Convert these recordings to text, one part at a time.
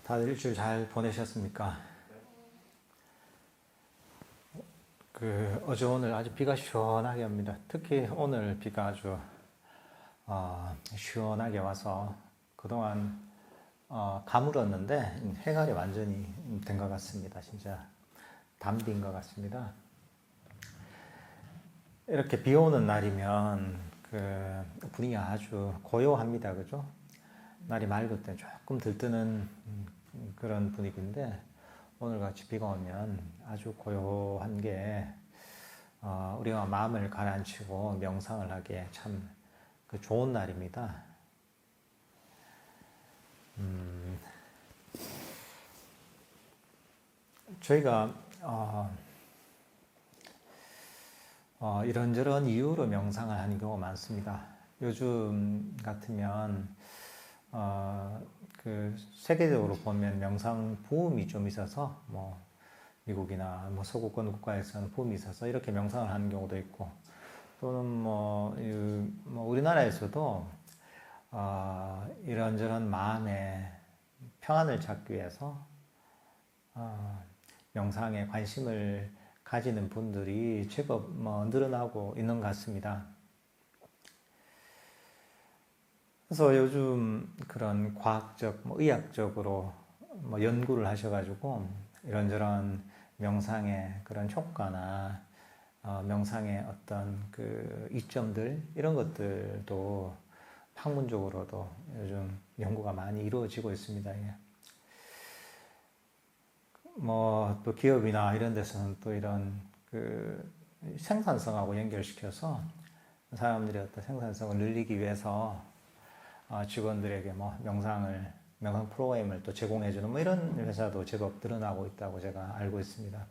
다들 일주일 잘 보내셨습니까? 어제 오늘 아주 비가 시원하게 옵니다. 특히 오늘 비가 아주 시원하게 와서 그동안 가물었는데 해갈이 완전히 된 것 같습니다. 진짜 담비인 것 같습니다. 이렇게 비 오는 날이면 분위기가 아주 고요합니다. 그죠? 날이 맑을 때 조금 들뜨는 그런 분위기인데 오늘 같이 비가 오면 아주 고요한 게 우리가 마음을 가라앉히고 명상을 하기에 참 좋은 날입니다. 저희가 이런저런 이유로 명상을 하는 경우가 많습니다. 요즘 같으면 세계적으로 보면 명상 부음이 좀 있어서 미국이나 서구권 국가에서는 부음이 있어서 이렇게 명상을 하는 경우도 있고 또는 우리나라에서도 이런저런 마음의 평안을 찾기 위해서 명상에 관심을 가지는 분들이 제법 늘어나고 있는 것 같습니다. 그래서 요즘 그런 과학적, 의학적으로 연구를 하셔가지고 이런저런 명상의 그런 효과나 명상의 어떤 이점들 이런 것들도 학문적으로도 요즘 연구가 많이 이루어지고 있습니다. 또 기업이나 이런 데서는 또 이런 생산성하고 연결시켜서 사람들의 어떤 생산성을 늘리기 위해서 직원들에게 명상 프로그램을 또 제공해주는 이런 회사도 제법 늘어나고 있다고 제가 알고 있습니다.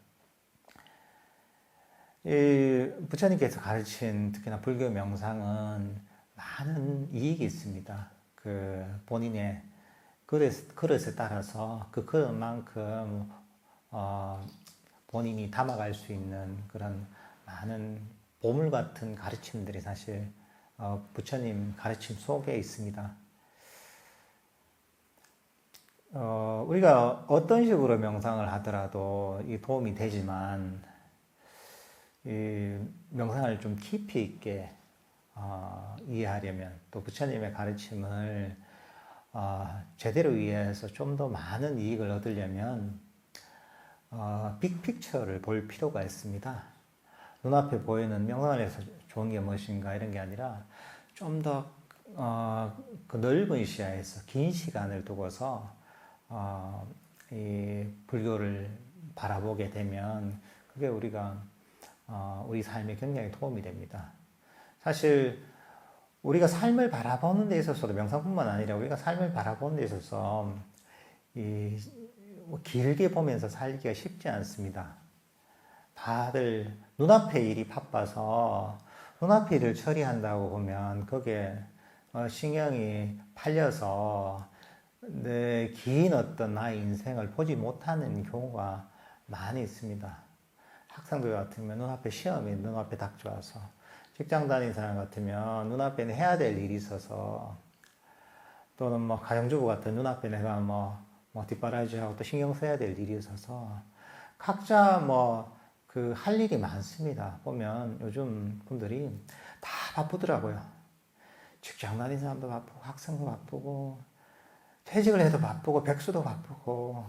부처님께서 가르친 특히나 불교 명상은 많은 이익이 있습니다. 본인의 그릇에 따라서 그 그릇만큼 본인이 담아갈 수 있는 그런 많은 보물 같은 가르침들이 사실 부처님 가르침 속에 있습니다. 우리가 어떤 식으로 명상을 하더라도 이 도움이 되지만 이 명상을 좀 깊이 있게 이해하려면 또 부처님의 가르침을 제대로 이해해서 좀 더 많은 이익을 얻으려면 빅픽처를 볼 필요가 있습니다. 눈앞에 보이는 명상을 해서 좋은 게 무엇인가 이런 게 아니라 좀 더 넓은 시야에서 긴 시간을 두고서 이 불교를 바라보게 되면 그게 우리 삶에 굉장히 도움이 됩니다. 사실 우리가 삶을 바라보는 데 있어서도 명상뿐만 아니라 우리가 삶을 바라보는 데 있어서 길게 보면서 살기가 쉽지 않습니다. 다들 눈앞의 일이 바빠서 눈앞의 일을 처리한다고 보면 거기에 신경이 팔려서 내 긴 어떤 나의 인생을 보지 못하는 경우가 많이 있습니다. 학생들 같으면 눈앞에 시험이 눈앞에 닥쳐와서 직장 다니는 사람 같으면 눈앞에는 해야 될 일이 있어서 또는 가정주부 같은 눈앞에 내가 뒷바라지하고 또 신경 써야 될 일이 있어서 각자 할 일이 많습니다. 보면 요즘 분들이 다 바쁘더라고요. 직장 다니는 사람도 바쁘고 학생도 바쁘고 퇴직을 해도 바쁘고 백수도 바쁘고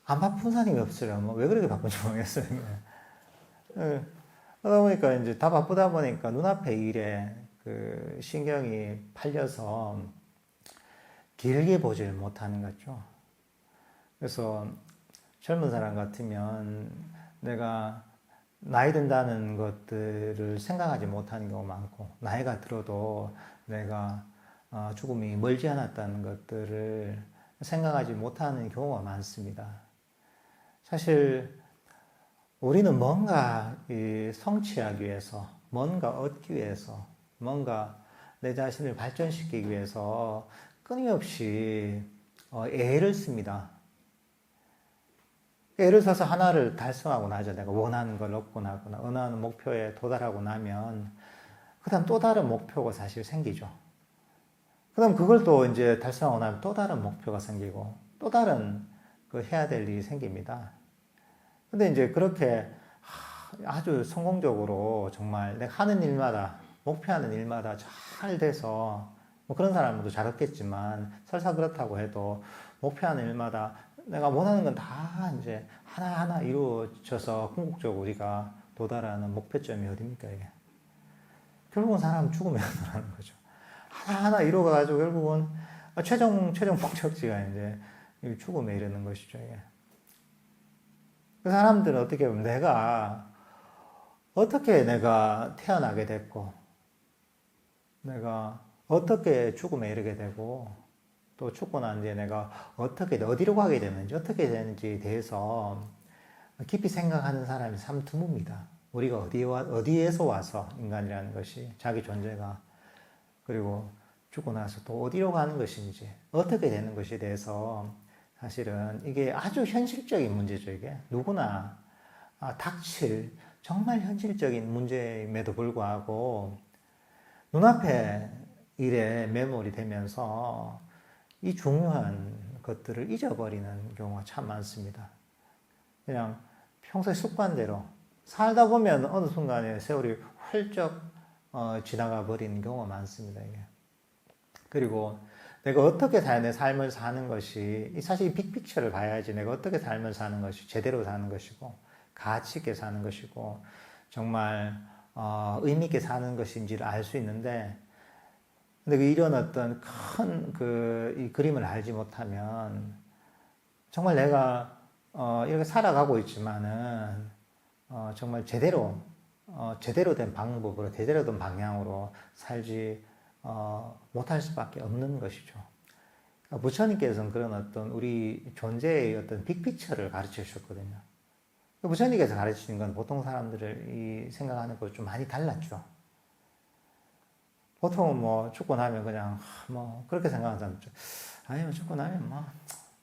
안 바쁜 사람이 없어요. 왜 그렇게 바쁜지 모르겠어요. 그러다 보니까 이제 다 바쁘다 보니까 눈앞의 일에 신경이 팔려서 길게 보질 못하는 거죠. 그래서 젊은 사람 같으면 내가 나이 든다는 것들을 생각하지 못하는 경우가 많고 나이가 들어도 내가 죽음이 멀지 않았다는 것들을 생각하지 못하는 경우가 많습니다. 사실 우리는 뭔가 성취하기 위해서 뭔가 얻기 위해서 뭔가 내 자신을 발전시키기 위해서 끊임없이 애를 씁니다. 예를 들어서 하나를 달성하고 나죠. 내가 원하는 걸 얻고 나거나 원하는 목표에 도달하고 나면 그 다음 또 다른 목표가 사실 생기죠. 그 다음 그걸 또 이제 달성하고 나면 또 다른 목표가 생기고 또 다른 그 해야 될 일이 생깁니다. 근데 이제 그렇게 아주 성공적으로 정말 내가 하는 일마다, 목표하는 일마다 잘 돼서, 뭐 그런 사람도 잘 없겠지만, 설사 그렇다고 해도 목표하는 일마다 내가 원하는 건 다 이제 하나하나 이루어져서 궁극적으로 우리가 도달하는 목표점이 어딥니까, 이게? 결국은 사람은 죽음에 도달하는 거죠. 하나하나 이루어가지고 결국은 최종 목적지가 이제 죽음에 이르는 것이죠, 이게. 그 사람들은 어떻게 보면 어떻게 내가 태어나게 됐고, 내가 어떻게 죽음에 이르게 되고, 또 죽고 난 뒤에 내가 어디로 가게 되는지, 어떻게 되는지에 대해서 깊이 생각하는 사람이 참 드뭅니다. 우리가 어디에서 와서 인간이라는 것이, 자기 존재가, 그리고 죽고 나서 또 어디로 가는 것인지, 어떻게 되는 것에 대해서 사실은 이게 아주 현실적인 문제죠, 이게. 누구나 닥칠 정말 현실적인 문제임에도 불구하고 눈앞에 일에 매몰이 되면서 이 중요한 것들을 잊어버리는 경우가 참 많습니다. 그냥 평소의 습관대로 살다 보면 어느 순간에 세월이 훌쩍 지나가 버리는 경우가 많습니다, 이게. 그리고 내가 어떻게 내 삶을 사는 것이, 사실 이 빅픽처를 봐야지 내가 어떻게 삶을 사는 것이 제대로 사는 것이고, 가치 있게 사는 것이고, 정말 의미 있게 사는 것인지를 알 수 있는데, 근데 이런 어떤 큰 이 그림을 알지 못하면, 정말 내가 이렇게 살아가고 있지만은 정말 제대로 된 방법으로, 제대로 된 방향으로 살지 못할 수밖에 없는 것이죠. 부처님께서는 그런 어떤 우리 존재의 어떤 빅픽처를 가르쳐 주셨거든요. 부처님께서 가르치는 건 보통 사람들을 생각하는 것 좀 많이 달랐죠. 보통은 뭐 죽고 나면 그냥 뭐 그렇게 생각하는 사람들, 아니면 죽고 나면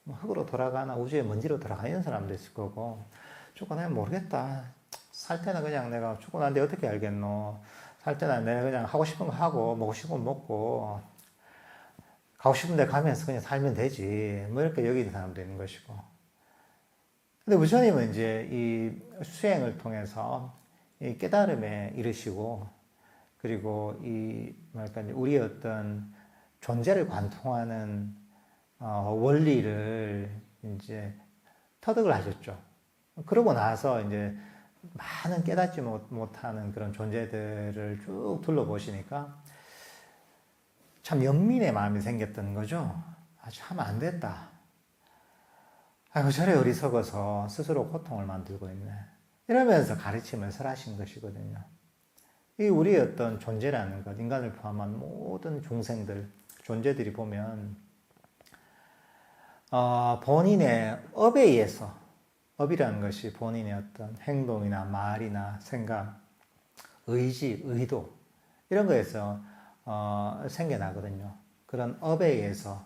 뭐 흙으로 돌아가나 우주의 먼지로 돌아가는 사람도 있을 거고, 죽고 나면 모르겠다. 살 때는 그냥 내가 죽고 난 뒤에 어떻게 알겠노. 살 때는 내가 그냥 하고 싶은 거 하고 먹고 싶은 거 먹고 가고 싶은 데 가면서 그냥 살면 되지, 뭐 이렇게 여기는 사람도 있는 것이고. 근데 부처님은 이제 이 수행을 통해서 이 깨달음에 이르시고, 그리고 우리의 어떤 존재를 관통하는 원리를 이제 터득을 하셨죠. 그러고 나서 이제 많은 깨닫지 못하는 그런 존재들을 쭉 둘러보시니까 참 연민의 마음이 생겼던 거죠. 참 안 됐다. 아이고, 저래 어리석어서 스스로 고통을 만들고 있네. 이러면서 가르침을 설하신 것이거든요. 이 우리의 어떤 존재라는 것, 인간을 포함한 모든 중생들, 존재들이 보면 본인의 업에 의해서, 업이라는 것이 본인의 어떤 행동이나 말이나 생각, 의지, 의도 이런 거에서 생겨나거든요. 그런 업에 의해서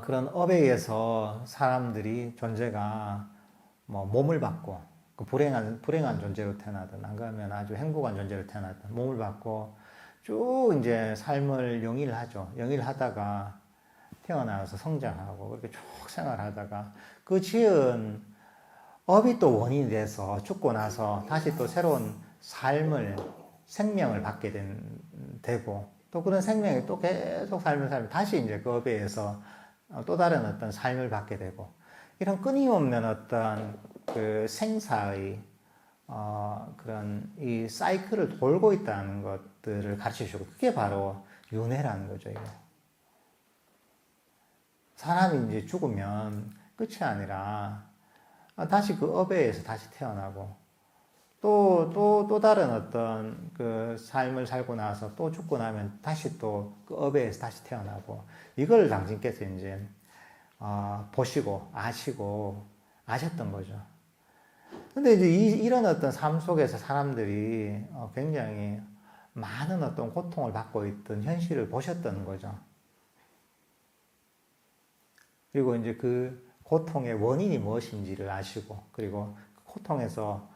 그런 업에 의해서 사람들이, 존재가 뭐 몸을 받고, 그 불행한 존재로 태어나든, 안 그러면 아주 행복한 존재로 태어나든, 몸을 받고 쭉 이제 삶을 영위하죠. 영위하다가 태어나서 성장하고, 그렇게 쭉 생활하다가 그 지은 업이 또 원인이 돼서 죽고 나서 다시 또 새로운 생명을 받게 되고, 또 그런 생명이 또 계속 살면 다시 이제 그 업에 의해서 또 다른 어떤 삶을 받게 되고, 이런 끊임없는 어떤 그 생사의 그런 이 사이클을 돌고 있다는 것들을 가르쳐 주고, 그게 바로 윤회라는 거죠, 이거. 사람이 이제 죽으면 끝이 아니라 다시 그 업에 의해서 다시 태어나고, 또 다른 어떤 그 삶을 살고 나서 또 죽고 나면 다시 또 그 업에 의해서 다시 태어나고, 이걸 당신께서 이제 보시고 아시고 아셨던 거죠. 근데 이제 이런 어떤 삶 속에서 사람들이 굉장히 많은 어떤 고통을 받고 있던 현실을 보셨던 거죠. 그리고 이제 그 고통의 원인이 무엇인지를 아시고, 그리고 그 고통에서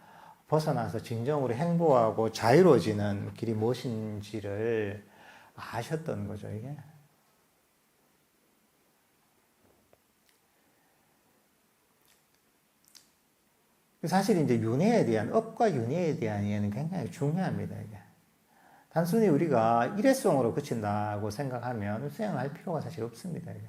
벗어나서 진정으로 행복하고 자유로워지는 길이 무엇인지를 아셨던 거죠, 이게. 사실 이제 윤회에 대한, 업과 윤회에 대한 이해는 굉장히 중요합니다, 이게. 단순히 우리가 일회성으로 그친다고 생각하면 수행을 할 필요가 사실 없습니다, 이게.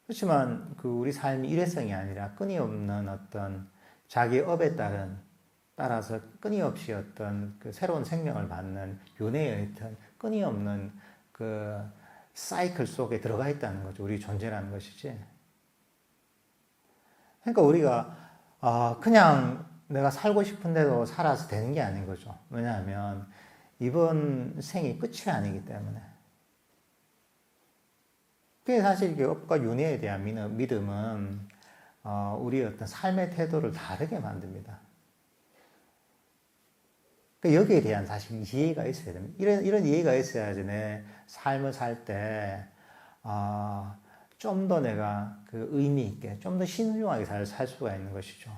그렇지만 그 우리 삶이 일회성이 아니라 끊임없는 어떤 자기 업에 따라서 끊임없이 어떤 그 새로운 생명을 받는 윤회의 어떤 끊임없는 그 사이클 속에 들어가 있다는 거죠. 우리 존재라는 것이지. 그러니까 우리가 그냥 내가 살고 싶은데도 살아서 되는 게 아닌 거죠. 왜냐하면 이번 생이 끝이 아니기 때문에. 그게 사실 업과 윤회에 대한 믿음은 우리의 어떤 삶의 태도를 다르게 만듭니다. 그러니까 여기에 대한 사실 이해가 있어야 됩니다. 이런 이해가 있어야지 내 삶을 살 때, 좀 더 내가 그 의미 있게, 좀 더 신중하게 살 수가 있는 것이죠.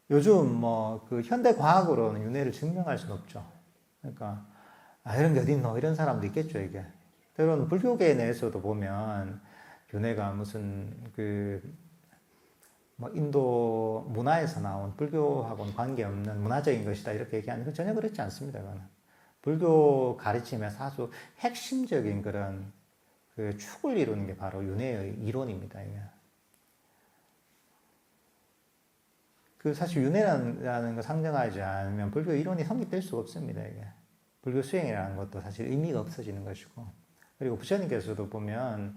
요즘 뭐 그 현대 과학으로는 윤회를 증명할 수는 없죠. 그러니까 이런 게 어딨노 이런 사람도 있겠죠 이게. 때로는 불교계 내에서도 보면 윤회가 무슨 그 뭐 인도 문화에서 나온 불교하고는 관계없는 문화적인 것이다 이렇게 얘기하는 건 전혀 그렇지 않습니다. 그거는 불교 가르침에서 아주 핵심적인 그런 그 축을 이루는 게 바로 윤회의 이론입니다. 이게. 그 사실 윤회라는 걸 상정하지 않으면 불교 이론이 성립될 수가 없습니다. 이게. 불교 수행이라는 것도 사실 의미가 없어지는 것이고, 그리고 부처님께서도 보면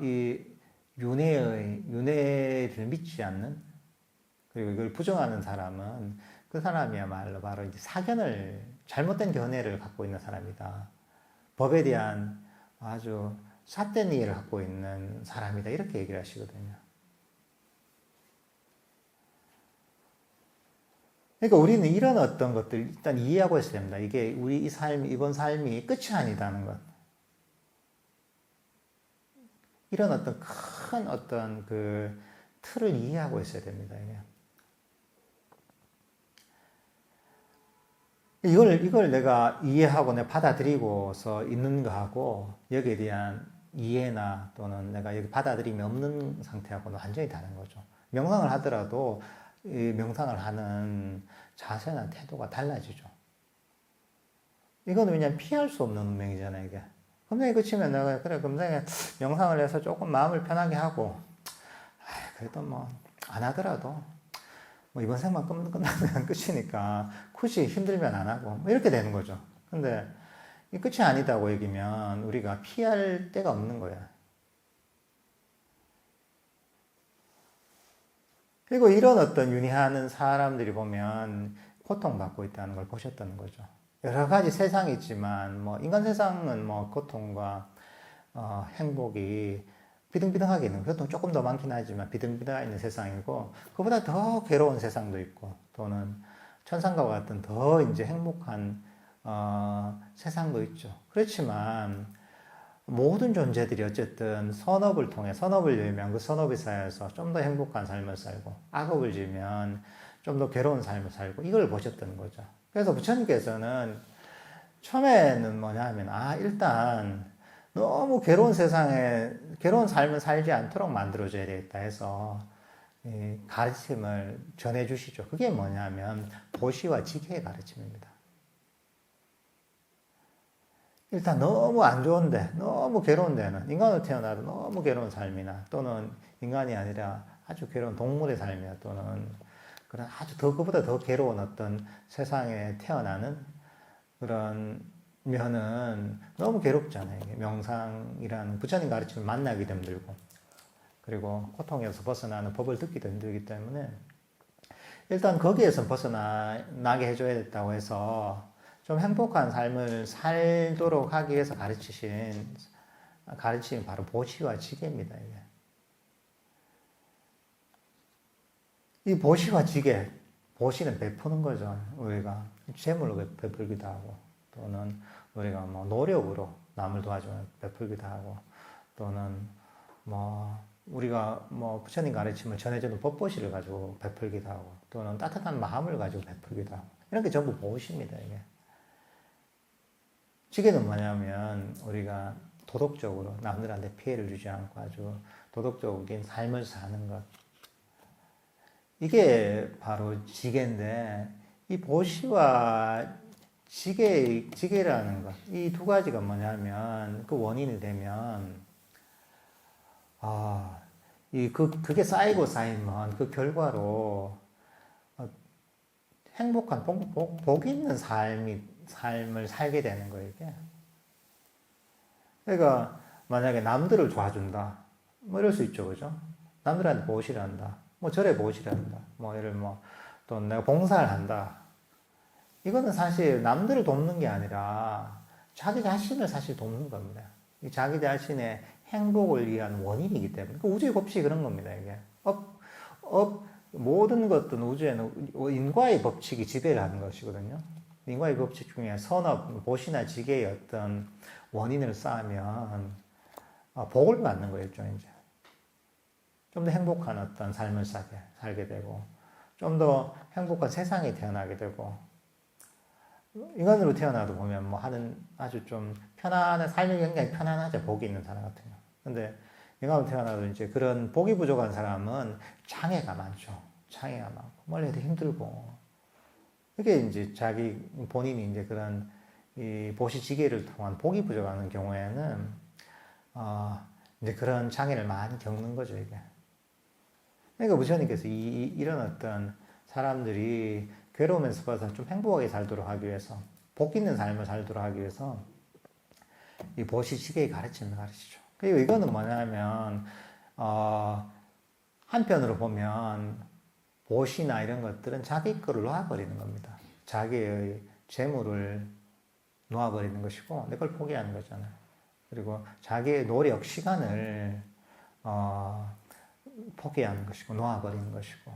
이 윤회를 믿지 않는, 그리고 이걸 부정하는 사람은 그 사람이야말로 바로 이제 잘못된 견해를 갖고 있는 사람이다. 법에 대한 아주 삿된 이해를 갖고 있는 사람이다. 이렇게 얘기를 하시거든요. 그러니까 우리는 이런 어떤 것들 일단 이해하고 있어야 됩니다. 이게 우리 이번 삶이 끝이 아니다는 것. 이런 어떤 큰 어떤 그 틀을 이해하고 있어야 됩니다. 이걸 내가 이해하고 내가 받아들이고서 있는 거하고 여기에 대한 이해나 또는 내가 여기 받아들임이 없는 상태하고는 완전히 다른 거죠. 명상을 하더라도 이 명상을 하는 자세나 태도가 달라지죠. 이거는 왜냐면 피할 수 없는 운명이잖아요, 이게. 금생이 끝이면 내가, 그래, 금생에 명상을 해서 조금 마음을 편하게 하고, 그래도 뭐, 안 하더라도, 뭐, 이번 생만 끝나면 끝이니까, 굳이 힘들면 안 하고, 뭐 이렇게 되는 거죠. 근데, 이 끝이 아니다고 여기면, 우리가 피할 데가 없는 거야. 그리고 이런 어떤 윤회하는 사람들이 보면, 고통받고 있다는 걸 보셨다는 거죠. 여러 가지 세상이 있지만, 뭐, 인간 세상은 뭐, 고통과, 행복이 비등비등하게 있는, 그래도 조금 더 많긴 하지만 비등비등하게 있는 세상이고, 그보다 더 괴로운 세상도 있고, 또는 천상과 같은 더 이제 행복한, 세상도 있죠. 그렇지만, 모든 존재들이 어쨌든 선업을 통해, 선업을 열면 그 선업의 사이에서 좀 더 행복한 삶을 살고, 악업을 지면 좀 더 괴로운 삶을 살고, 이걸 보셨던 거죠. 그래서 부처님께서는 처음에는 뭐냐 하면, 일단 너무 괴로운 세상에, 괴로운 삶을 살지 않도록 만들어줘야 되겠다 해서 가르침을 전해주시죠. 그게 뭐냐면, 보시와 지혜의 가르침입니다. 일단 너무 안 좋은데, 너무 괴로운 데는, 인간으로 태어나도 너무 괴로운 삶이나, 또는 인간이 아니라 아주 괴로운 동물의 삶이나, 또는 그런 아주 그보다 더 괴로운 어떤 세상에 태어나는 그런 면은 너무 괴롭잖아요. 명상이라는 부처님 가르침을 만나기도 힘들고, 그리고 고통에서 벗어나는 법을 듣기도 힘들기 때문에 일단 거기에서 벗어나게 해줘야겠다고 해서 좀 행복한 삶을 살도록 하기 위해서 가르치신 가르침이 바로 보시와 지혜입니다. 이 보시와 지혜, 보시는 베푸는 거죠. 우리가 재물로 베풀기도 하고, 또는 우리가 뭐 노력으로 남을 도와주면 베풀기도 하고, 또는 뭐 우리가 뭐 부처님 가르침을 전해주는 법보시를 가지고 베풀기도 하고, 또는 따뜻한 마음을 가지고 베풀기도 하고, 이런 게 전부 보시입니다. 이게 지혜는 뭐냐면 우리가 도덕적으로 남들한테 피해를 주지 않고 아주 도덕적인 삶을 사는 것. 이게 바로 지게인데, 이 보시와 지게라는 것, 이 두 가지가 뭐냐면, 그 원인이 되면, 그게 쌓이고 쌓이면 그 결과로 행복한, 복 있는 삶을 살게 되는 거예요, 이게. 그러니까, 만약에 남들을 도와준다. 뭐 이럴 수 있죠, 그죠? 남들한테 보시를 한다. 뭐 절에 보시를 한다. 뭐 예를 또 내가 봉사를 한다. 이거는 사실 남들을 돕는 게 아니라 자기 자신을 사실 돕는 겁니다. 자기 자신의 행복을 위한 원인이기 때문에. 그 우주의 법칙이 그런 겁니다, 이게. 모든 것들은 우주에는 인과의 법칙이 지배를 하는 것이거든요. 인과의 법칙 중에 선업, 보시나 지계의 어떤 원인을 쌓으면 복을 받는 거예요, 이제. 좀 더 행복한 어떤 삶을 살게 되고, 좀 더 행복한 세상에 태어나게 되고, 인간으로 태어나도 보면 아주 좀 편안한, 삶이 굉장히 편안하죠. 복이 있는 사람 같은 경우. 근데 인간으로 태어나도 이제 그런 복이 부족한 사람은 장애가 많죠. 장애가 많고, 멀리 해도 힘들고. 그게 이제 본인이 이제 그런 이 보시지계를 통한 복이 부족한 경우에는, 이제 그런 장애를 많이 겪는 거죠, 이게. 그러니까 부처님께서 이런 어떤 사람들이 괴로우면서 벗어나 좀 행복하게 살도록 하기 위해서, 복 있는 삶을 살도록 하기 위해서 이 보시지계의 가르침을 가르치죠. 그리고 이거는 뭐냐면, 한편으로 보면 보시나 이런 것들은 자기 거를 놓아버리는 겁니다. 자기의 재물을 놓아버리는 것이고, 내 걸 포기하는 거잖아요. 그리고 자기의 노력, 시간을 포기하는 것이고, 놓아버리는 것이고.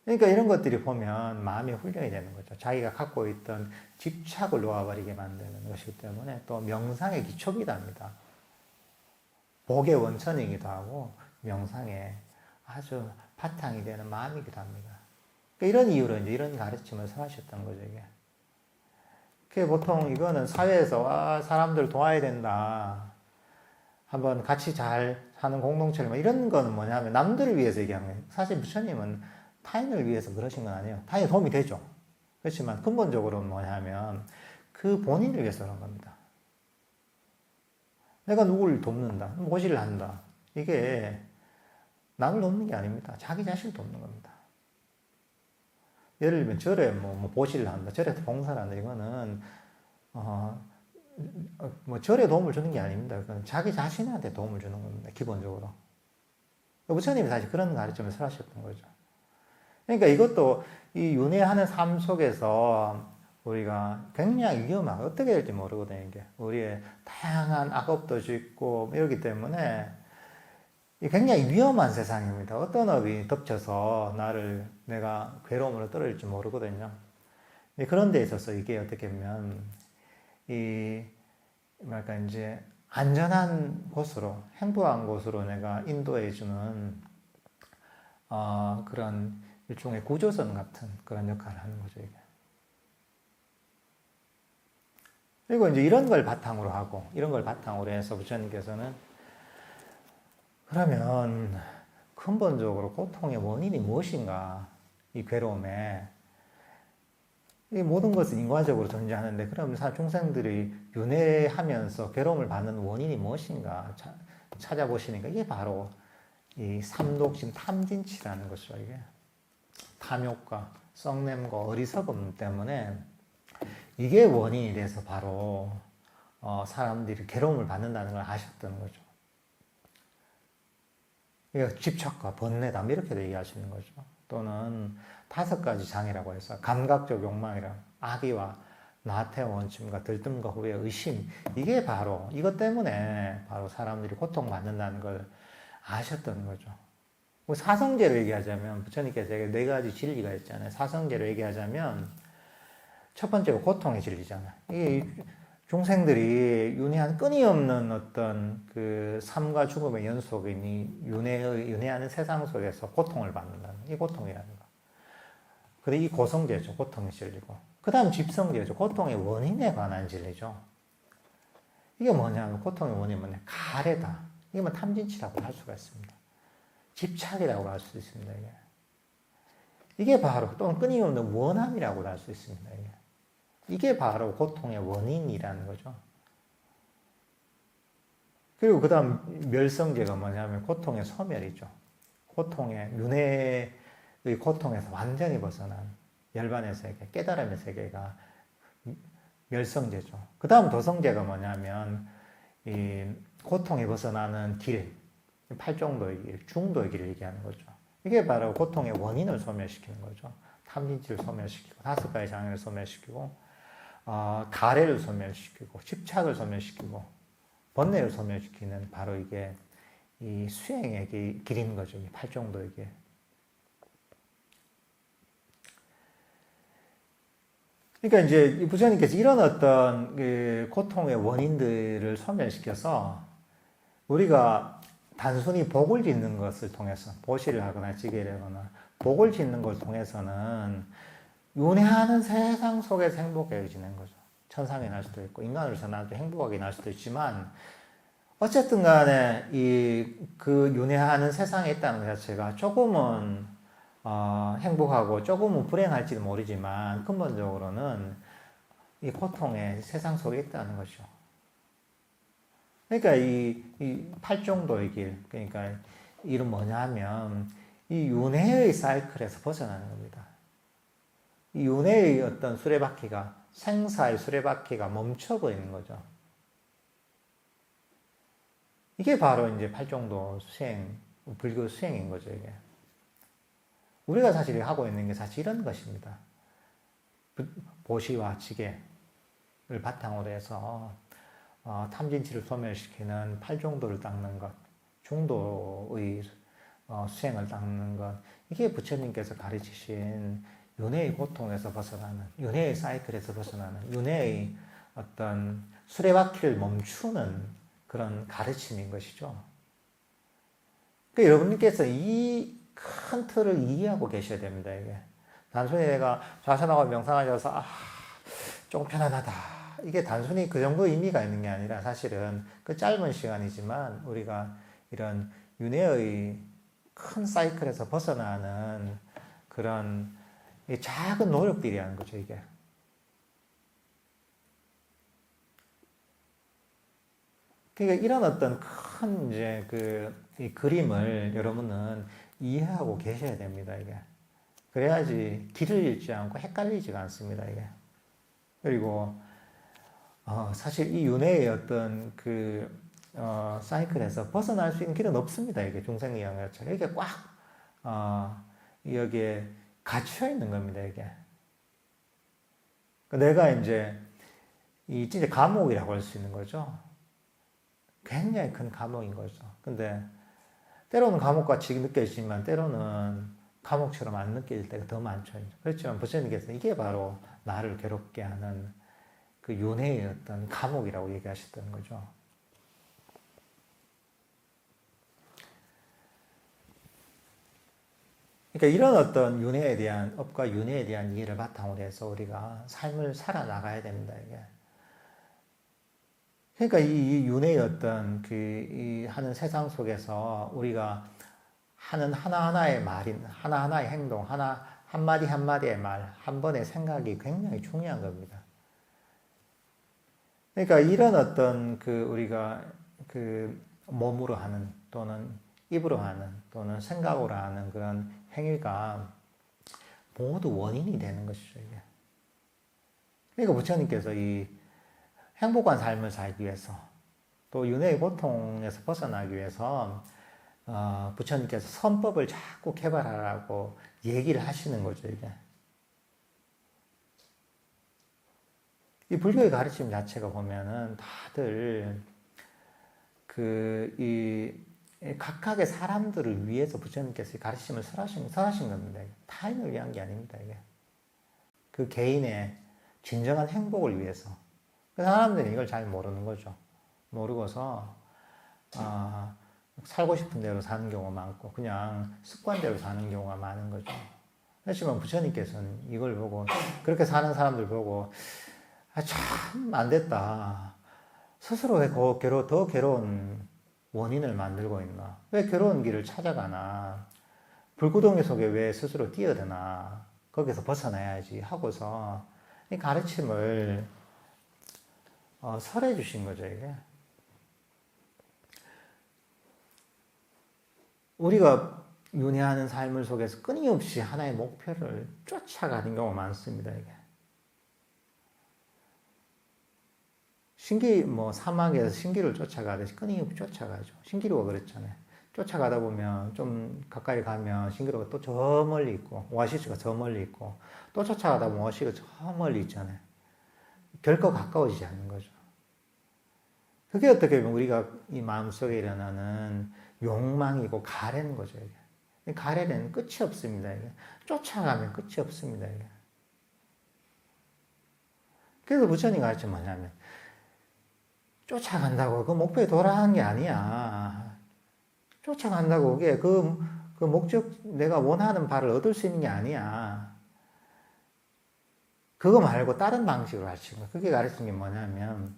그러니까 이런 것들이 보면 마음이 훈련이 되는 거죠. 자기가 갖고 있던 집착을 놓아버리게 만드는 것이기 때문에 또 명상의 기초기도 합니다. 복의 원천이기도 하고, 명상의 아주 바탕이 되는 마음이기도 합니다. 그러니까 이런 이유로 이제 이런 가르침을 설하셨던 거죠, 이게. 그 보통 이거는 사회에서 사람들 도와야 된다. 한번 같이 잘 사는 공동체를 이런 거는 뭐냐면 남들을 위해서 얘기하는 거예요. 사실 부처님은 타인을 위해서 그러신 건 아니에요. 타인에 도움이 되죠. 그렇지만 근본적으로는 뭐냐면 그 본인을 위해서 그런 겁니다. 내가 누구를 돕는다, 모시를 한다. 이게 남을 돕는 게 아닙니다. 자기 자신을 돕는 겁니다. 예를 들면 절에 보시를 한다, 절에 봉사를 한다. 이거는 절에 도움을 주는 게 아닙니다. 그건 자기 자신한테 도움을 주는 겁니다. 기본적으로. 부처님이 사실 그런 가르침을 설하셨던 거죠. 그러니까 이것도 이 윤회하는 삶 속에서 우리가 굉장히 위험하고 어떻게 될지 모르거든요. 이게 우리의 다양한 악업도 짓고 이러기 때문에 굉장히 위험한 세상입니다. 어떤 업이 덮쳐서 내가 괴로움으로 떨어질지 모르거든요. 그런 데 있어서 이게 어떻게 보면 이제 안전한 곳으로, 행복한 곳으로 내가 인도해주는 그런 일종의 구조선 같은 그런 역할을 하는 거죠, 이게. 그리고 이제 이런 걸 바탕으로 해서 부처님께서는 그러면 근본적으로 고통의 원인이 무엇인가, 이 괴로움에. 이 모든 것은 인과적으로 존재하는데, 그럼 중생들이 윤회하면서 괴로움을 받는 원인이 무엇인가 찾아보시니까 이게 바로 이 삼독심, 탐진치라는 것이죠, 이게. 탐욕과 썩냄과 어리석음 때문에 이게 원인이 돼서 바로 사람들이 괴로움을 받는다는 걸 아셨던 거죠. 그러니까 집착과 번뇌담 이렇게도 얘기하시는 거죠. 또는 5가지 장애라고 해서 감각적 욕망이랑 악의와 나태 원침과 들뜸과 후회, 의심, 이게 바로 이것 때문에 바로 사람들이 고통받는다는 걸 아셨던 거죠. 사성제로 얘기하자면 부처님께서 4가지 진리가 있잖아요. 사성제로 얘기하자면 첫 번째가 고통의 진리잖아요. 이 중생들이 윤회한 끊임없는 어떤 그 삶과 죽음의 연속이니 윤회하는 세상 속에서 고통을 받는다는, 이 고통이라는 거. 그리고 이 고성제죠. 고통의 진리고. 그 다음 집성제죠. 고통의 원인에 관한 진리죠. 이게 뭐냐면 고통의 원인이 뭐냐? 가래다. 이건 탐진치라고 할 수가 있습니다. 집착이라고 할 수 있습니다. 이게 바로 또는 끊임없는 원함이라고 할 수 있습니다. 이게 바로 고통의 원인이라는 거죠. 그리고 그 다음 멸성제가 뭐냐면 고통의 소멸이죠. 고통의 윤회의 고통에서 완전히 벗어난 열반의 세계, 깨달음의 세계가 멸성제죠. 그 다음 도성제가 뭐냐면 이 고통에 벗어나는 길, 팔정도의 길, 중도의 길을 얘기하는 거죠. 이게 바로 고통의 원인을 소멸시키는 거죠. 탐진치를 소멸시키고, 다섯 가지 장애를 소멸시키고, 가래를 소멸시키고, 집착을 소멸시키고, 번뇌를 소멸시키는 바로 이게 이 수행의 길인 거죠. 이 팔정도의 길. 그러니까 이제 부처님께서 이런 어떤 그 고통의 원인들을 소멸시켜서 우리가 단순히 복을 짓는 것을 통해서 보시를 하거나 지게를 하거나 복을 짓는 걸 통해서는 윤회하는 세상 속에서 행복해지는 거죠. 천상에 날 수도 있고 인간으로서 나도 행복하게 날 수도 있지만 어쨌든 간에 그 윤회하는 세상에 있다는 것 자체가 조금은 행복하고 조금은 불행할지도 모르지만 근본적으로는 이 고통의 세상 속에 있다는 거죠. 그러니까 이 팔정도의 길, 그러니까 이는 뭐냐면 이 윤회의 사이클에서 벗어나는 겁니다. 이 윤회의 어떤 수레바퀴가 생사의 수레바퀴가 멈춰버리는 거죠. 이게 바로 이제 팔정도 수행, 불교 수행인 거죠, 이게. 우리가 사실 하고 있는 게 사실 이런 것입니다. 보시와 지게를 바탕으로 해서 탐진치를 소멸시키는 팔정도를 닦는 것, 중도의 수행을 닦는 것, 이게 부처님께서 가르치신 윤회의 고통에서 벗어나는, 윤회의 사이클에서 벗어나는, 윤회의 어떤 수레바퀴를 멈추는 그런 가르침인 것이죠. 그러니까 여러분께서 이 큰 틀을 이해하고 계셔야 됩니다, 이게. 단순히 내가 좌선하고 명상하셔서, 조금 편안하다. 이게 단순히 그 정도 의미가 있는 게 아니라 사실은 그 짧은 시간이지만 우리가 이런 윤회의 큰 사이클에서 벗어나는 그런 작은 노력들이 하는 거죠, 이게. 그러니까 이런 어떤 큰 이제 이 그림을 여러분은 이해하고 계셔야 됩니다, 이게. 그래야지 길을 잃지 않고 헷갈리지가 않습니다, 이게. 그리고, 사실 이 윤회의 어떤 사이클에서 벗어날 수 있는 길은 없습니다, 이게. 중생의양처럼. 이게 꽉, 여기에 갇혀 있는 겁니다, 이게. 내가 이제, 진짜 감옥이라고 할 수 있는 거죠. 굉장히 큰 감옥인 거죠. 근데 때로는 감옥같이 느껴지지만 때로는 감옥처럼 안 느껴질 때가 더 많죠. 그렇지만 부처님께서 이게 바로 나를 괴롭게 하는 그 윤회의 어떤 감옥이라고 얘기하셨던 거죠. 그러니까 이런 어떤 윤회에 대한 업과 윤회에 대한 이해를 바탕으로 해서 우리가 삶을 살아나가야 됩니다. 이게. 그러니까 이 윤회의 어떤 이 하는 세상 속에서 우리가 하는 하나하나의 말인, 하나하나의 행동, 한마디 한마디의 말, 한 번의 생각이 굉장히 중요한 겁니다. 그러니까 이런 어떤 우리가 몸으로 하는 또는 입으로 하는 또는 생각으로 하는 그런 행위가 모두 원인이 되는 것이죠, 이게. 그러니까 부처님께서 이 행복한 삶을 살기 위해서 또 윤회의 고통에서 벗어나기 위해서 부처님께서 선법을 자꾸 개발하라고 얘기를 하시는 거죠, 이게. 이 불교의 가르침 자체가 보면은 다들 각각의 사람들을 위해서 부처님께서 가르침을 설하신 겁니다. 타인을 위한 게 아닙니다, 이게. 그 개인의 진정한 행복을 위해서. 그 사람들이 이걸 잘 모르는 거죠. 모르고서, 살고 싶은 대로 사는 경우가 많고, 그냥 습관대로 사는 경우가 많은 거죠. 하지만 부처님께서는 이걸 보고, 그렇게 사는 사람들 보고, 참, 안 됐다. 스스로 왜 더 괴로운 원인을 만들고 있나? 왜 괴로운 길을 찾아가나? 불구덩이 속에 왜 스스로 뛰어드나? 거기서 벗어나야지 하고서 이 가르침을 설해 주신 거죠, 이게. 우리가 윤회하는 삶을 속에서 끊임없이 하나의 목표를 쫓아가는 경우가 많습니다, 이게. 사막에서 신기를 쫓아가듯이 끊임없이 쫓아가죠. 신기루가 그랬잖아요. 쫓아가다 보면 좀 가까이 가면 신기루가 또 저 멀리 있고, 오아시스가 저 멀리 있고, 또 쫓아가다 보면 오아시스가 저 멀리 있잖아요. 결코 가까워지지 않는 거죠. 그게 어떻게 보면 우리가 이 마음속에 일어나는 욕망이고 가래는 거죠, 이게. 가래는 끝이 없습니다, 이게. 쫓아가면 끝이 없습니다, 이게. 그래서 부처님 가르쳐 뭐냐면, 쫓아간다고 그 목표에 도달하는 게 아니야. 쫓아간다고 그게 그 목적, 내가 원하는 바를 얻을 수 있는 게 아니야. 그거 말고 다른 방식으로 가르친 거야. 그게 가르친 게 뭐냐면,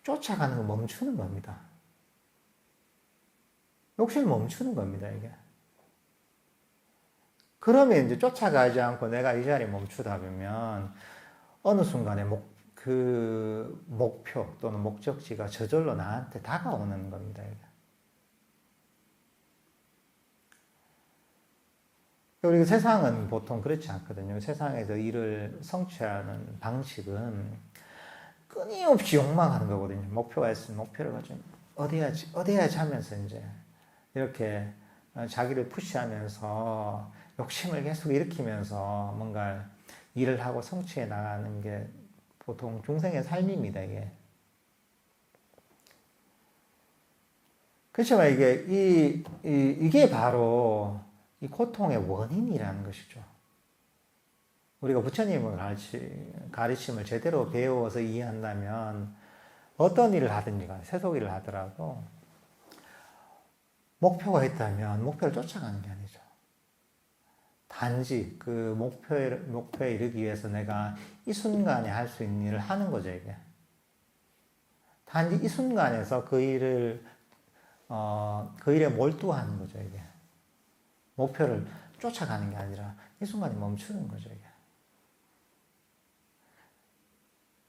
쫓아가는 거 멈추는 겁니다. 욕심을 멈추는 겁니다, 이게. 그러면 이제 쫓아가지 않고 내가 이 자리에 멈추다 보면, 어느 순간에 그 목표 또는 목적지가 저절로 나한테 다가오는 겁니다, 이게. 우리 세상은 보통 그렇지 않거든요. 세상에서 일을 성취하는 방식은 끊임없이 욕망하는 거거든요. 목표가 있으면 목표를 가지고 어디 해야지 하면서 이제 이렇게 자기를 푸시하면서 욕심을 계속 일으키면서 뭔가 일을 하고 성취해 나가는 게 보통 중생의 삶입니다, 이게. 그렇지만 이게 바로 이 고통의 원인이라는 것이죠. 우리가 부처님의 가르침을 제대로 배워서 이해한다면 어떤 일을 하든지 간에 세속일을 하더라도 목표가 있다면 목표를 쫓아가는 게 아니죠. 단지 그 목표에 이르기 위해서 내가 이 순간에 할 수 있는 일을 하는 거죠, 이게. 단지 이 순간에서 그 일에 몰두하는 거죠, 이게. 목표를 쫓아가는 게 아니라 이 순간에 멈추는 거죠, 이게.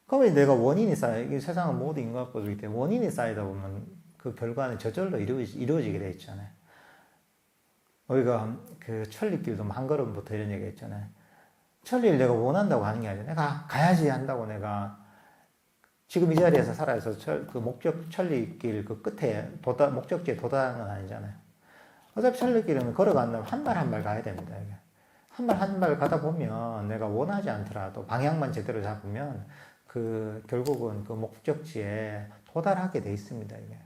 그러면 내가 원인이 이 세상은 모두 인과법이기 때문에 원인이 쌓이다 보면 그 결과는 저절로 이루어지게 돼 있잖아요. 우리가 그 천리길도 한 걸음부터 이런 얘기 했잖아요. 천리를 내가 원한다고 하는 게 아니라 내가 가야지 한다고 내가 지금 이 자리에서 살아서 그 천리길 그 끝에 목적지에 도달하는 건 아니잖아요. 어차피 천리길은 걸어간다면 한 발 한 발 가야 됩니다. 이게. 한 발 한 발 가다 보면 내가 원하지 않더라도 방향만 제대로 잡으면 결국은 그 목적지에 도달하게 돼 있습니다, 이게.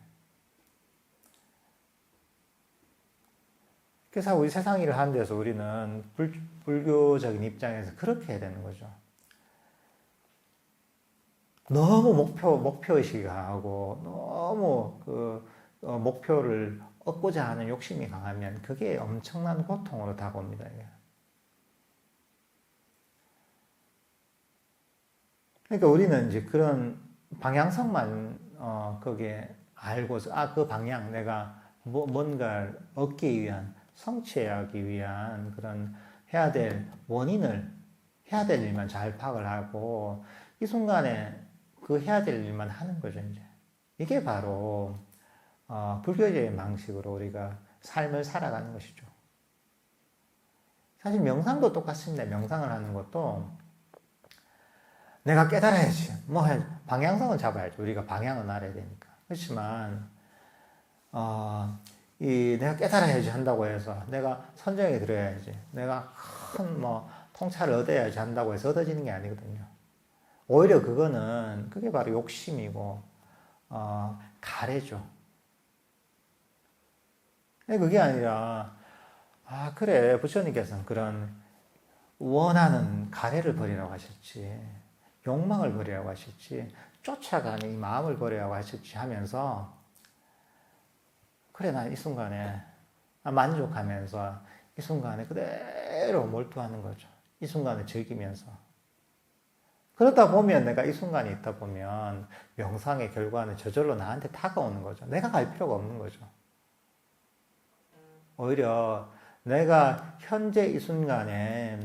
그래서 우리 세상 일을 하는 데서 우리는 불교적인 입장에서 그렇게 해야 되는 거죠. 너무 목표의식이 강하고, 너무 목표를 얻고자 하는 욕심이 강하면 그게 엄청난 고통으로 다가옵니다. 그러니까 우리는 이제 그런 방향성만, 거기에 알고서, 그 방향, 내가 뭔가를 얻기 위한, 성취하기 위한 그런 해야 될 원인을, 해야 될 일만 잘 파악을 하고, 이 순간에 그 해야 될 일만 하는 거죠, 이제. 이게 바로, 불교적인 방식으로 우리가 삶을 살아가는 것이죠. 사실 명상도 똑같습니다. 명상을 하는 것도 내가 깨달아야지. 방향성은 잡아야죠. 우리가 방향은 알아야 되니까. 그렇지만, 내가 깨달아야지 한다고 해서 내가 선정에 들어야지. 내가 큰 통찰을 얻어야지 한다고 해서 얻어지는 게 아니거든요. 오히려 그게 바로 욕심이고, 가래죠. 그게 아니라, 그래. 부처님께서는 그런 원하는 가래를 버리라고 하셨지. 욕망을 버리라고 하셨지. 쫓아가는 이 마음을 버리라고 하셨지 하면서, 그래, 난 이 순간에 만족하면서 이 순간에 그대로 몰두하는 거죠. 이 순간을 즐기면서. 그러다 보면 내가 이 순간에 있다 보면 명상의 결과는 저절로 나한테 다가오는 거죠. 내가 갈 필요가 없는 거죠. 오히려 내가 현재 이 순간에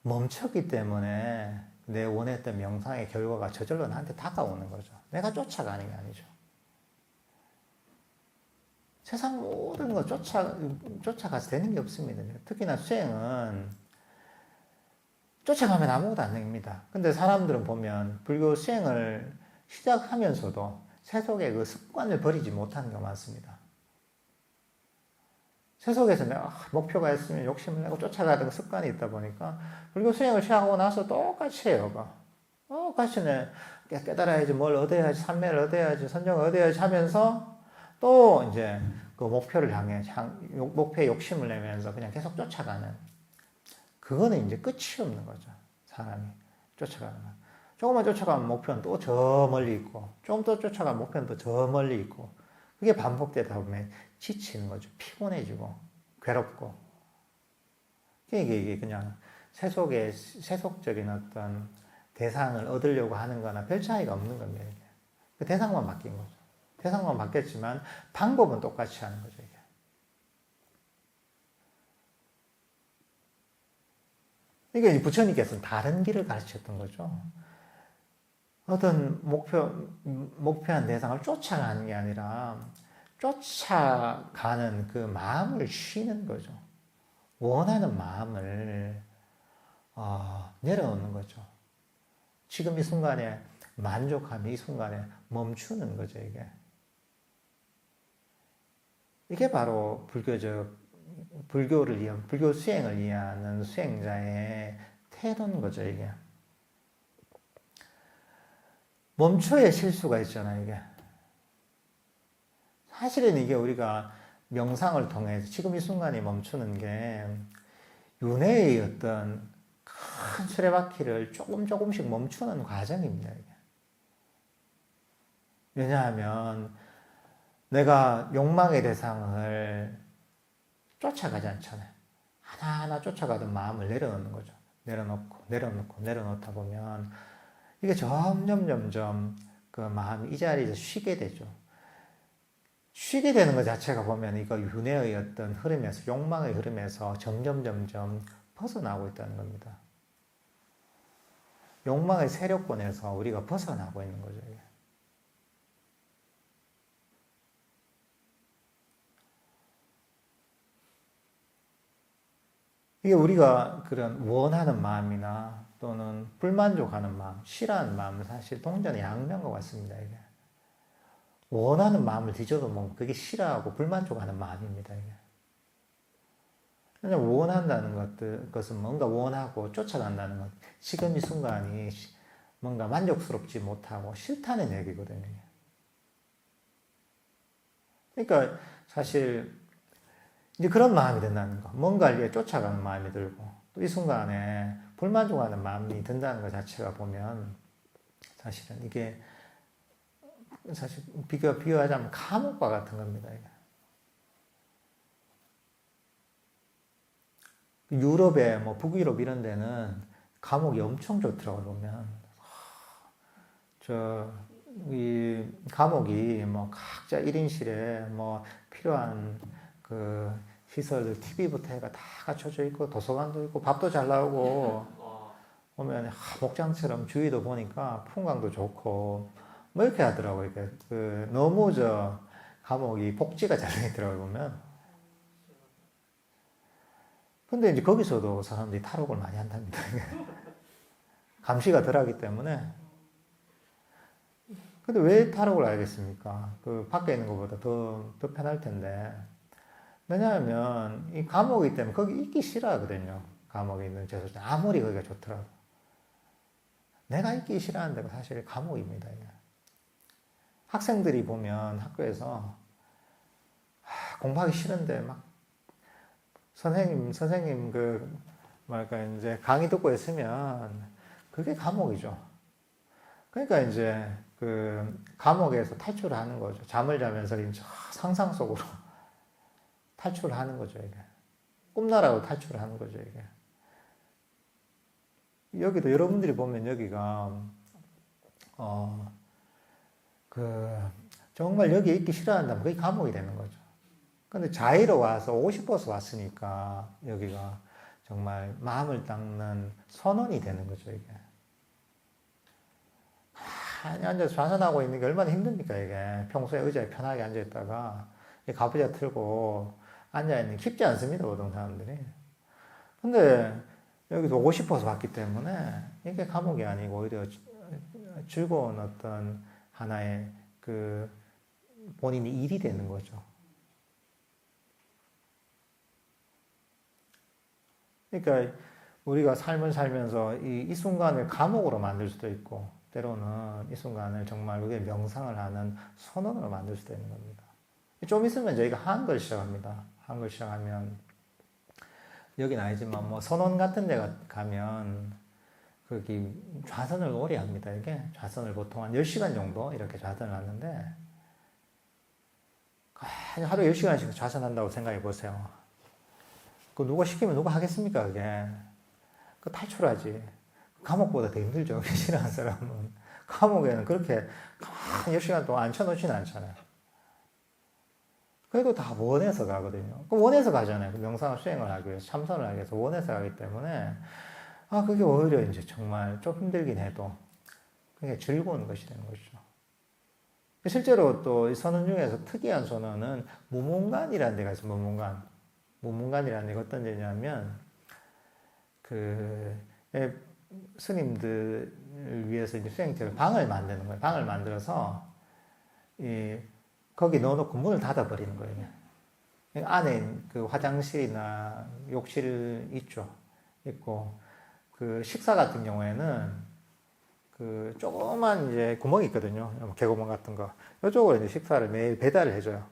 멈췄기 때문에 내 원했던 명상의 결과가 저절로 나한테 다가오는 거죠. 내가 쫓아가는 게 아니죠. 세상 모든 거 쫓아가서 되는 게 없습니다. 특히나 수행은 쫓아가면 아무것도 안 됩니다. 근데 사람들은 보면 불교 수행을 시작하면서도 세속의 그 습관을 버리지 못하는 경우가 많습니다. 세속에서 내가 목표가 있으면 욕심을 내고 쫓아가는 습관이 있다 보니까 불교 수행을 시작하고 나서 똑같이 해요. 똑같이 깨달아야지, 뭘 얻어야지, 삼매를 얻어야지, 선정을 얻어야지 하면서 또 이제 그 목표를 향해 목표에 욕심을 내면서 그냥 계속 쫓아가는, 그거는 이제 끝이 없는 거죠. 사람이 쫓아가는 거. 조금만 쫓아가면 목표는 또 저 멀리 있고, 조금 더 쫓아가면 목표는 또 저 멀리 있고, 그게 반복되다 보면 지치는 거죠. 피곤해지고 괴롭고. 이게 그냥 세속적인 어떤 대상을 얻으려고 하는 거나 별 차이가 없는 겁니다. 그 대상만 바뀐 거죠. 대상만 바뀌었지만 방법은 똑같이 하는 거죠. 이게 부처님께서는 다른 길을 가르쳤던 거죠. 어떤 목표한 대상을 쫓아가는 게 아니라 쫓아가는 그 마음을 쉬는 거죠. 원하는 마음을 내려놓는 거죠. 지금 이 순간에 만족하며 이 순간에 멈추는 거죠, 이게. 이게 바로 불교 수행을 이해하는 수행자의 태도인 거죠, 이게. 멈춰야 실수가 있잖아요, 이게. 사실은 이게 우리가 명상을 통해서 지금 이 순간에 멈추는 게 윤회의 어떤 큰 수레바퀴를 조금씩 멈추는 과정입니다, 이게. 왜냐하면 내가 욕망의 대상을 쫓아가지 않잖아요. 하나하나 쫓아가던 마음을 내려놓는 거죠. 내려놓다 보면 이게 점점 그 마음이 이 자리에서 쉬게 되죠. 쉬게 되는 것 자체가 보면 이거 윤회의 어떤 흐름에서, 욕망의 흐름에서 점점 벗어나고 있다는 겁니다. 욕망의 세력권에서 우리가 벗어나고 있는 거죠. 이게 우리가 그런 원하는 마음이나 또는 불만족하는 마음, 싫어하는 마음은 사실 동전의 양면과 같습니다. 이게. 원하는 마음을 뒤져도 뭐 그게 싫어하고 불만족하는 마음입니다. 이게. 그냥 원한다는 것은 뭔가 원하고 쫓아간다는 것, 지금 이 순간이 뭔가 만족스럽지 못하고 싫다는 얘기거든요. 그러니까 사실 이제 그런 마음이 든다는 거, 뭔가를 쫓아가는 마음이 들고 또 이 순간에 불만족하는 마음이 든다는 것 자체가 보면 사실은 이게 사실 비교하자면 감옥과 같은 겁니다. 유럽에 뭐 북유럽 이런 데는 감옥이 엄청 좋더라고요. 보면 이 감옥이 뭐 각자 1인실에 뭐 필요한 그 시설들, TV부터 해가 다 갖춰져 있고 도서관도 있고 밥도 잘 나오고 보면 목장처럼 주위도 보니까 풍광도 좋고 뭐 이렇게 하더라고요. 이렇게 너무 감옥이 복지가 잘 돼 있더라고요. 보면. 근데 이제 거기서도 사람들이 탈옥을 많이 한답니다. 감시가 덜하기 때문에. 근데 왜 탈옥을 하겠습니까? 그 밖에 있는 것보다 더 편할 텐데. 왜냐하면 이 감옥이기 때문에 거기 있기 싫어하거든요. 감옥에 있는 재소자. 아무리 거기가 좋더라도. 내가 있기 싫어하는 데가 사실 감옥입니다. 학생들이 보면 학교에서 공부하기 싫은데 막 선생님 이제 강의 듣고 있으면 그게 감옥이죠. 그러니까 이제 그 감옥에서 탈출을 하는 거죠. 잠을 자면서 이제 상상 속으로 탈출을 하는 거죠, 이게. 꿈나라로 탈출을 하는 거죠, 이게. 여기도 여러분들이 보면 여기가, 어, 그, 정말 여기에 있기 싫어한다면 그게 감옥이 되는 거죠. 근데 자의로 와서 오고 싶어서 왔으니까 여기가 정말 마음을 닦는 선원이 되는 거죠, 이게. 가만히 앉아서 좌선하고 있는 게 얼마나 힘듭니까, 이게. 평소에 의자에 편하게 앉아있다가 가부좌 틀고 앉아있는 게 쉽지 않습니다, 보통 사람들이. 근데 여기서 오고 싶어서 왔기 때문에 이게 감옥이 아니고 오히려 즐거운 어떤 하나의 그 본인이 일이 되는 거죠. 그러니까 우리가 삶을 살면서 이 순간을 감옥으로 만들 수도 있고 때로는 이 순간을 정말 우리의 명상을 하는 선언으로 만들 수도 있는 겁니다. 좀 있으면 저희가 한글 시작합니다. 한글 시작하면 여긴 아니지만 뭐 선원 같은 데 가면 거기 좌선을 오래 합니다. 이게 좌선을 보통 한 10시간 정도 이렇게 좌선을 하는데 하루 10시간씩 좌선한다고 생각해 보세요. 그 누가 시키면 누가 하겠습니까, 그게? 그 탈출하지. 감옥보다 더 힘들죠, 싫어하는 사람은. 감옥에는 그렇게 가만히 10시간 동안 앉혀놓지는 않잖아요. 그래도 다 원해서 가거든요. 그 원해서 가잖아요. 그 명상을 수행을 하기 위해서, 참선을 하기 위해서 원해서 가기 때문에, 그게 오히려 이제 정말 좀 힘들긴 해도, 그게 즐거운 것이 되는 것이죠. 실제로 또 이 선언 중에서 특이한 선언은 무문관이라는 데가 있어요, 무문관. 무문관이라는 데가 어떤 데냐면, 스님들을 위해서 이제 수행체를 방을 만드는 거예요. 방을 만들어서, 거기 넣어놓고 문을 닫아버리는 거예요. 안에 그 화장실이나 욕실 있고, 그 식사 같은 경우에는 그 조그만 이제 구멍이 있거든요. 개구멍 같은 거. 이쪽으로 이제 식사를 매일 배달을 해줘요.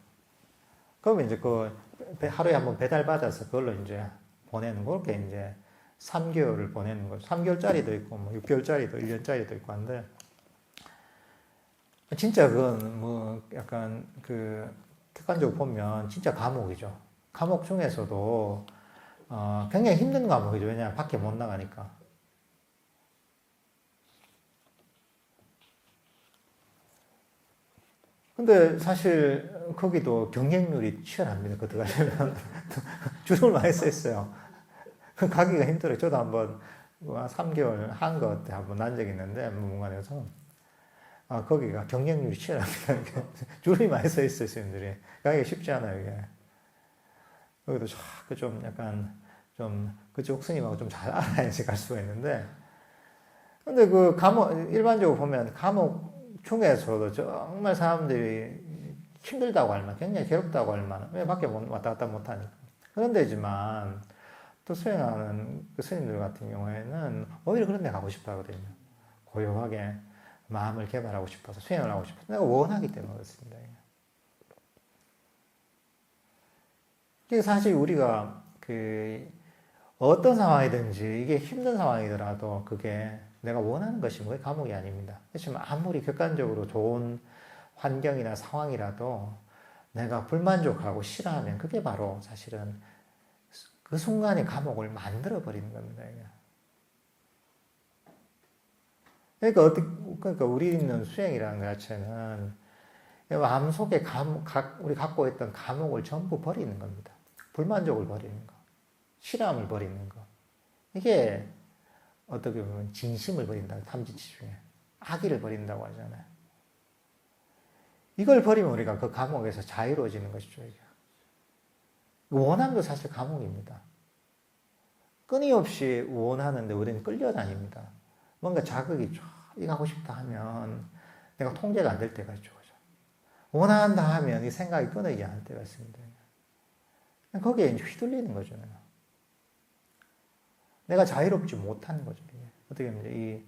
그러면 이제 그 하루에 한번 배달받아서 그걸로 이제 보내는 거, 그렇게 이제 3개월을 보내는 거죠. 3개월짜리도 있고, 뭐 6개월짜리도, 1년짜리도 있고 한데, 진짜 그건 뭐 약간 그 객관적으로 보면 진짜 감옥이죠. 감옥 중에서도 굉장히 힘든 감옥이죠. 왜냐하면 밖에 못 나가니까. 근데 사실 거기도 경쟁률이 치열합니다. 그 들어가려면 줄을 많이 서 있어요. 가기가 힘들어요. 저도 한번 3개월 한것 때 한번 난 적이 있는데 문관에서 거기가 경쟁률이 치열합니다. 줄이 많이 서 있어요, 스님들이. 가기가 쉽지 않아요, 이게. 여기도 자꾸 좀 약간 좀 그쪽 스님하고 좀 잘 알아야지 갈 수가 있는데, 근데 그 감옥, 일반적으로 보면 감옥 중에서도 정말 사람들이 힘들다고 할 만한, 굉장히 괴롭다고 할 만한, 왜 밖에 왔다 갔다 못 하니까. 그런 데지만, 또 수행하는 그 스님들 같은 경우에는 오히려 그런 데 가고 싶어 하거든요. 고요하게 마음을 개발하고 싶어서 수행을 하고 싶어서 내가 원하기 때문에 그렇습니다. 그게 사실 우리가 그 어떤 상황이든지 이게 힘든 상황이더라도 그게 내가 원하는 것이 뭐 감옥이 아닙니다. 그렇지만 아무리 객관적으로 좋은 환경이나 상황이라도 내가 불만족하고 싫어하면 그게 바로 사실은 그 순간에 감옥을 만들어 버리는 겁니다. 그러니까 우리는 수행이라는 것 자체는 마음속에 우리 갖고 있던 감옥을 전부 버리는 겁니다. 불만족을 버리는 거, 싫어함을 버리는 거. 이게 어떻게 보면 진심을 버린다. 탐진치 중에 악의를 버린다고 하잖아요. 이걸 버리면 우리가 그 감옥에서 자유로워지는 것이죠. 이게. 원함도 사실 감옥입니다. 끊임없이 원하는데 우리는 끌려다닙니다. 뭔가 자극이 이거 하고 싶다 하면 내가 통제가 안 될 때가 있죠. 그죠? 원한다 하면 이 생각이 끊이지 않을 때가 있습니다. 거기에 이제 휘둘리는 거죠. 내가 자유롭지 못하는 거죠. 어떻게 보면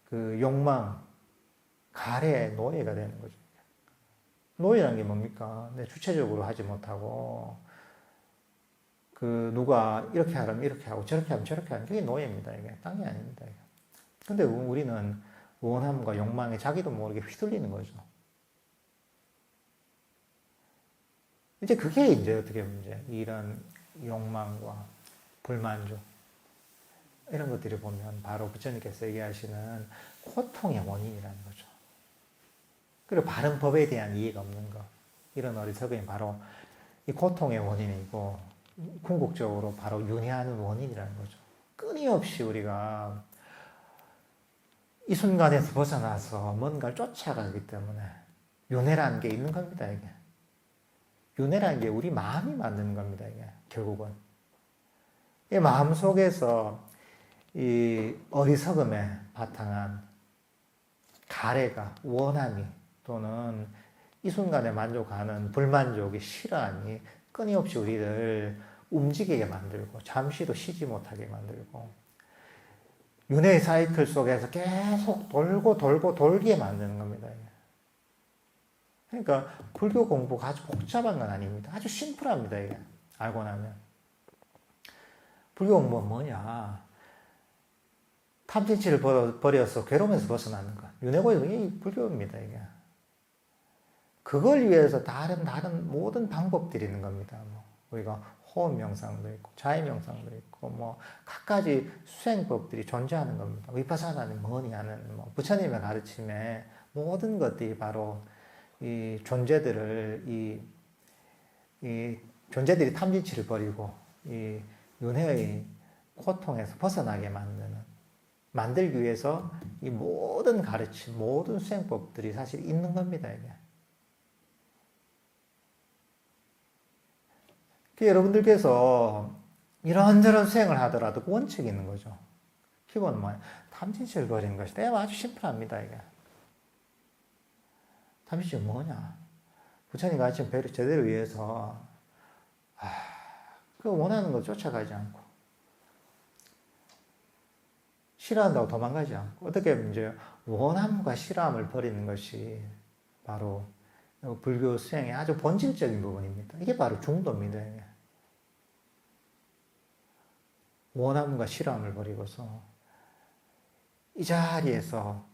그 욕망, 가래의 노예가 되는 거죠. 노예라는 게 뭡니까? 내 주체적으로 하지 못하고, 누가 이렇게 하려면 이렇게 하고, 저렇게 하면 저렇게 하는 게 노예입니다. 이게. 딴 게 아닙니다. 이게. 근데 우리는 원함과 욕망에 자기도 모르게 휘둘리는 거죠. 이제 그게 이제 어떻게 보면 이런 욕망과 불만족. 이런 것들이 보면 바로 부처님께서 얘기하시는 고통의 원인이라는 거죠. 그리고 바른 법에 대한 이해가 없는 것. 이런 어리석음이 바로 이 고통의 원인이고, 궁극적으로 바로 윤회하는 원인이라는 거죠. 끊임없이 우리가 이 순간에서 벗어나서 뭔가를 쫓아가기 때문에 윤회라는 게 있는 겁니다, 이게. 윤회라는 게 우리 마음이 만드는 겁니다, 이게. 결국은. 이 마음 속에서 이 어리석음에 바탕한 가래가, 원함이, 또는 이 순간에 만족하는 불만족이, 싫어함이 끊임없이 우리를 움직이게 만들고, 잠시도 쉬지 못하게 만들고, 윤회의 사이클 속에서 계속 돌고 돌고 돌게 만드는 겁니다. 그러니까 불교 공부가 아주 복잡한 건 아닙니다. 아주 심플합니다, 이게. 알고 나면. 불교 공부는 뭐냐? 탐진치를 버려서 괴로움에서 벗어나는 것. 윤회고의 불교입니다, 이게. 그걸 위해서 다른 모든 방법들이 있는 겁니다. 뭐 우리가 호흡 명상도 있고, 자해 명상도 있고, 뭐 갖가지 수행법들이 존재하는 겁니다. 위파사나는 뭐냐는 뭐 부처님의 가르침에 모든 것들이 바로 이 존재들을 이 존재들이 탐진치를 버리고 이 윤회의 고통에서 벗어나게 만들기 위해서 이 모든 가르침, 모든 수행법들이 사실 있는 겁니다, 이게. 여러분들께서 이런저런 수행을 하더라도 그 원칙이 있는 거죠. 기본은 뭐예요? 탐진치를 버리는 것이다. 아주 심플합니다, 이게. 탐진치가 뭐냐? 부처님 가르침 제대로 위해서, 그 원하는 거 쫓아가지 않고, 싫어한다고 도망가지 않고, 어떻게 보면 이제 원함과 싫어함을 버리는 것이 바로 불교 수행의 아주 본질적인 부분입니다. 이게 바로 중도입니다. 원함과 싫어함을 버리고서 이 자리에서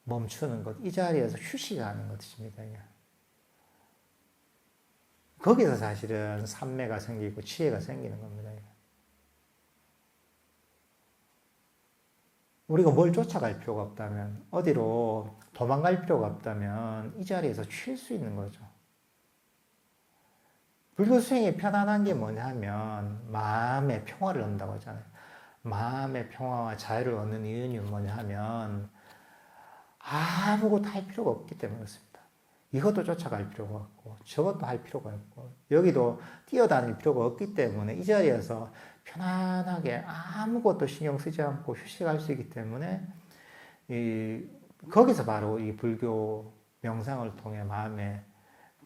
멈추는 것, 이 자리에서 휴식하는 것입니다. 거기서 사실은 삼매가 생기고 지혜가 생기는 겁니다. 우리가 뭘 쫓아갈 필요가 없다면, 어디로 도망갈 필요가 없다면 이 자리에서 쉴 수 있는 거죠. 불교 수행이 편안한 게 뭐냐면 마음의 평화를 얻는다고 하잖아요. 마음의 평화와 자유를 얻는 이유는 뭐냐 하면 아무것도 할 필요가 없기 때문에 그렇습니다. 이것도 쫓아갈 필요가 없고 저것도 할 필요가 없고 여기도 뛰어다닐 필요가 없기 때문에 이 자리에서 편안하게 아무것도 신경 쓰지 않고 휴식할 수 있기 때문에 거기서 바로 이 불교 명상을 통해 마음의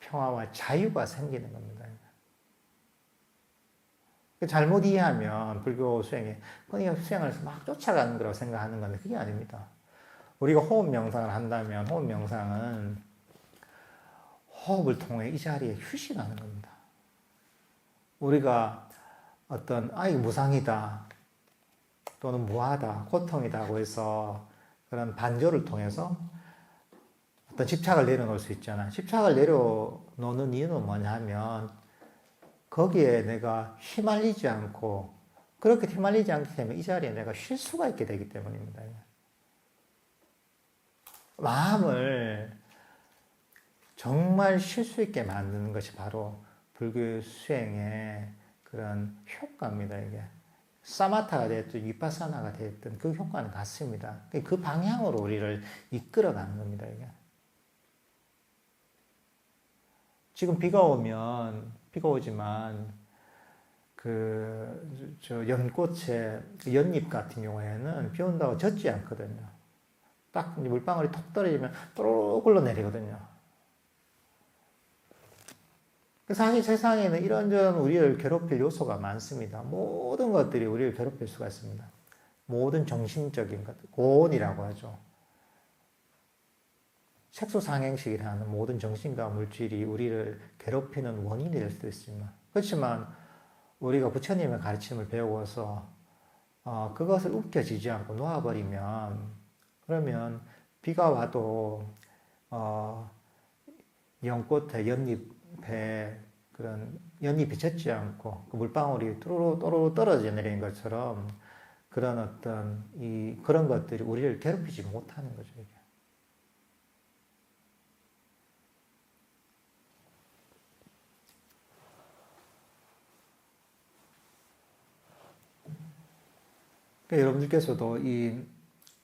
평화와 자유가 생기는 겁니다. 잘못 이해하면 불교 수행에 끊임없이 수행을 해서 막 쫓아가는 거라고 생각하는 건데 그게 아닙니다. 우리가 호흡 명상을 한다면 호흡 명상은 호흡을 통해 이 자리에 휴식하는 겁니다. 우리가 어떤 이거 무상이다 또는 무하다 고통이다고 해서 그런 반조를 통해서 어떤 집착을 내려놓을 수 있잖아요. 집착을 내려놓는 이유는 뭐냐 하면 거기에 내가 휘말리지 않고 그렇게 휘말리지 않기 때문에 이 자리에 내가 쉴 수가 있게 되기 때문입니다. 마음을 정말 쉴 수 있게 만드는 것이 바로 불교 수행의 그런 효과입니다. 이게 사마타가 됐든 위파사나가 됐든 그 효과는 같습니다. 그 방향으로 우리를 이끌어가는 겁니다. 이게 지금 비가 오지만 연꽃의 연잎 같은 경우에는 비 온다고 젖지 않거든요. 딱 물방울이 톡 떨어지면 또록 흘러내리거든요. 사실 세상에는 이런저런 우리를 괴롭힐 요소가 많습니다. 모든 것들이 우리를 괴롭힐 수가 있습니다. 모든 정신적인 것, 고온이라고 하죠. 색소상행식이라는 모든 정신과 물질이 우리를 괴롭히는 원인이 될 수도 있습니다. 그렇지만 우리가 부처님의 가르침을 배우어서 그것을 움켜쥐지 않고 놓아버리면 그러면 비가 와도 연꽃에 연잎에 그런 연잎이 젖지 않고 그 물방울이 또로로 떨어져 내리는 것처럼 그런 어떤 그런 것들이 우리를 괴롭히지 못하는 거죠, 이게. 그러니까 여러분들께서도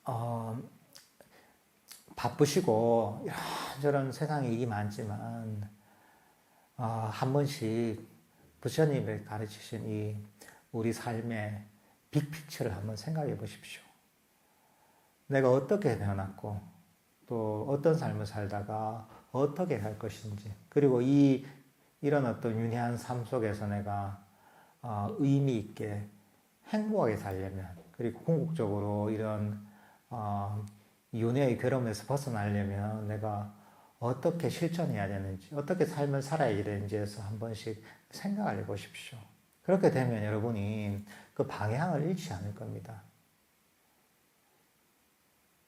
어, 바쁘시고 이런저런 세상에 일이 많지만 한 번씩 부처님이 가르치신 우리 삶의 빅피처를 한번 생각해 보십시오. 내가 어떻게 태어났고 또 어떤 삶을 살다가 어떻게 갈 것인지, 그리고 이런 어떤 윤회한 삶 속에서 내가 의미 있게 행복하게 살려면, 그리고 궁극적으로 이런 윤회의 괴로움에서 벗어나려면 내가 어떻게 실천해야 되는지, 어떻게 삶을 살아야 되는지에서 한 번씩 생각을 해보십시오. 그렇게 되면 여러분이 그 방향을 잃지 않을 겁니다.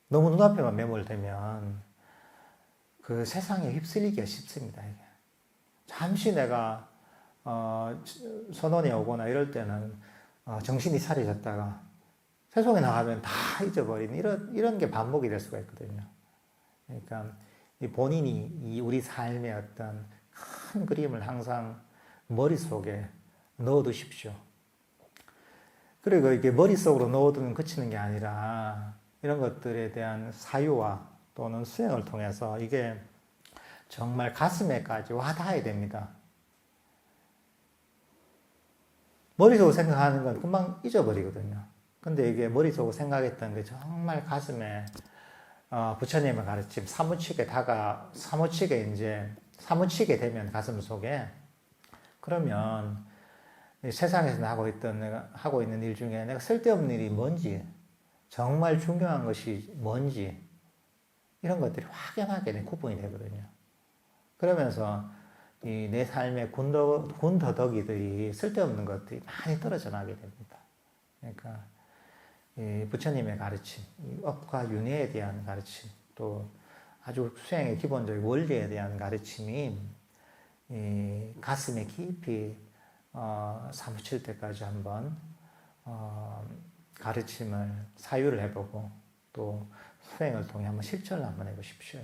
너무 눈앞에만 매몰되면 그 세상에 휩쓸리기가 쉽습니다. 이게. 잠시 내가 선원이 오거나 이럴 때는 정신이 차려졌다가 세상에 나가면 다 잊어버리는 이런 게 반복이 될 수가 있거든요. 그러니까 본인이 우리 삶의 어떤 큰 그림을 항상 머릿속에 넣어두십시오. 그리고 이게 머릿속으로 넣어두면 그치는 게 아니라 이런 것들에 대한 사유와 또는 수행을 통해서 이게 정말 가슴에까지 와닿아야 됩니다. 머릿속으로 생각하는 건 금방 잊어버리거든요. 근데 이게 머릿속으로 생각했던 게 정말 가슴에 부처님의 가르침 사무치게 사무치게 되면 가슴 속에, 그러면 세상에서 내가 하고 있는 일 중에 내가 쓸데없는 일이 뭔지, 정말 중요한 것이 뭔지, 이런 것들이 확연하게 구분이 되거든요. 그러면서 내 삶의 군더더기들이 쓸데없는 것들이 많이 떨어져 나게 됩니다. 그러니까 부처님의 가르침, 업과 윤회에 대한 가르침, 또 아주 수행의 기본적인 원리에 대한 가르침이 가슴에 깊이 사무칠 때까지 한번 가르침을 사유를 해보고 또 수행을 통해 한번 실천을 한번 해보십시오.